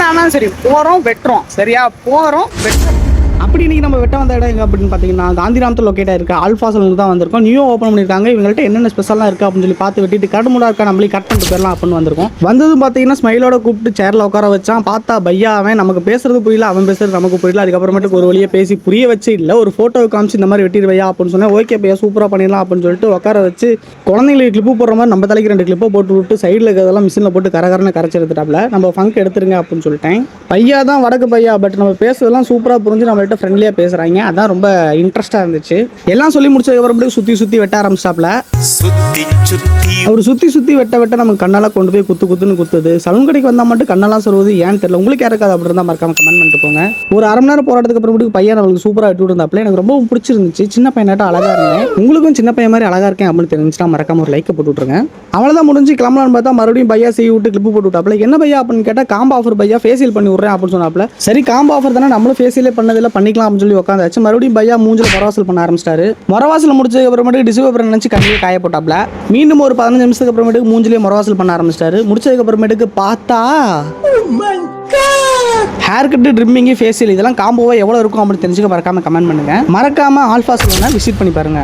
ஆனாலும் சரி போறோம் வெட்டுறோம், சரியா போறோம் வெட்டுறோம். அப்படி இன்னைக்கு நம்ம வெட்ட வந்த இடம் எங்க அப்படின்னு பார்த்தீங்கன்னா காந்திராமத்தில் லொக்கேட் ஆயிருக்கு ஆல்ஃபா சலூன் தான் வந்திருக்கோம். நியூ ஓப்பன் பண்ணியிருக்காங்க. இவங்கள்ட்ட என்னென்ன ஸ்பெஷலாக இருக்குது அப்படின்னு சொல்லி பார்த்து வெட்டிட்டு கடுமுடா இருக்கா நம்மளே கட் பண்ணிட்டு போயிடலாம் அப்படின்னு வந்திருக்கோம். வந்ததும் பார்த்தீங்கன்னா ஸ்மைலோட கூப்பிட்டு சேரில் உட்கார வச்சான். பார்த்தா பையா அவன் நமக்கு பேசுறது புரியல, அவன் பேசுறது நமக்கு புரியல. அதுக்கப்புறமேட்டுக்கு ஒரு வழியை பேசி புரிய வச்சு இல்லை ஒரு ஃபோட்டோ காமிச்சு இந்த மாதிரி வெட்டிடு வையா அப்படின்னு சொன்னேன். ஓகே பையா சூப்பராக பண்ணிடலாம் அப்படின்னு சொல்லிட்டு உட்கார வச்சு குழந்தைங்களுக்கு கிளிப்பு போடுற மாதிரி நம்ம தலைக்கு 2 கிளிப்பை போட்டு விட்டு சைடில் இருக்கிறதெல்லாம் மிஷினில் போட்டு கரகரன்னு கரைச்சி எடுத்துட்டாப்ல. நம்ம ஃபங்க் எடுத்துருங்க அப்படின்னு சொல்லிட்டேன். பையா தான் வடக்கு பையா, பட் நம்ம பேசுறதெல்லாம் சூப்பராக புரிஞ்சு நம்மள்ட்ட ஃப்ரெண்ட்லியாக பேசுகிறாங்க. அதான் ரொம்ப இன்ட்ரெஸ்டாக இருந்துச்சு. எல்லாம் சொல்லி முடிச்சதுக்கப்புறம் சுற்றி வெட்ட ஆரம்பிச்சிட்டாப்ல. அவர் சுற்றி வெட்ட நமக்கு கண்ணெல்லாம் கொண்டு போய் குத்துன்னு குத்துது. சலூன் கடைக்கு வந்தால் மட்டும் கண்ணெல்லாம் சொல்வது ஏன்னு தெரியல. உங்களுக்கு யாருக்காது அப்படி இருந்தால் மறக்காம கமெண்ட் பண்ணிட்டு போங்க. ஒரு அரை மணி நேரம் போராட்டத்துக்கு அப்புறமேட்டுக்கு பையன் நம்மளுக்கு சூப்பராக வெட்டி விட்டுருந்தாப்ல. எனக்கு ரொம்ப பிடிச்சிருந்துச்சு. சின்ன பையனாட்ட அழகாக இருந்தேன். உங்களுக்கும் சின்ன பையன் மாதிரி அழகாக இருக்கேன் அப்படின்னு தெரிஞ்சுன்னா மறக்காம ஒரு லைக்கை போட்டு விட்ருங்க. அவ்வளோதான் முடிஞ்சு கிளம்பலான்னு பார்த்தா மறுபடியும் பையா செய்ய விட்டு கிளிப்பு போட்டு விட்டாப்ல. என்ன பையா அப்படின்னு கேட்டால் காம்போ ஆஃபர் பையா ஃபேஷியல் பண்ணி விட்றேன் அப்படின்னு சொன்னாப்ல. சரி காம்போ ஆஃபர் தானே நம்மளும் ஃபேஷியலே பண்ணதில்லை பண்ணிக்கலாம் அப்படின்னு சொல்லி உட்காந்தாச்சு. மறுபடியும் பையா மூஞ்சில் மொரவாசல் பண்ண ஆரம்பிச்சிட்டாரு. மொரவாசல் முடிச்சதுக்கு அப்புறமேட்டுக்கு டிஷ்யூ பேப்பர் நினச்சி கண்ணிலே காய போட்டாப்ல. மீண்டும் ஒரு 15 நிமிஷத்துக்கு அப்புறமேட்டுக்கு மூஞ்சிலே மொரவாசல் பண்ண ஆரம்பிச்சிட்டாரு. முடிச்சதுக்கு அப்புறமேட்டுக்கு பார்த்தா ஹேர் கட்டு, ட்ரிம்மிங்கு, ஃபேஷியல் இதெல்லாம் காம்போவா எவ்வளோ இருக்கும் அப்படின்னு தெரிஞ்சுக்க மறக்காம கமெண்ட் பண்ணுங்க. மறக்காம ஆல்ஃபா சலூனை விசிட் பண்ணி பாருங்க.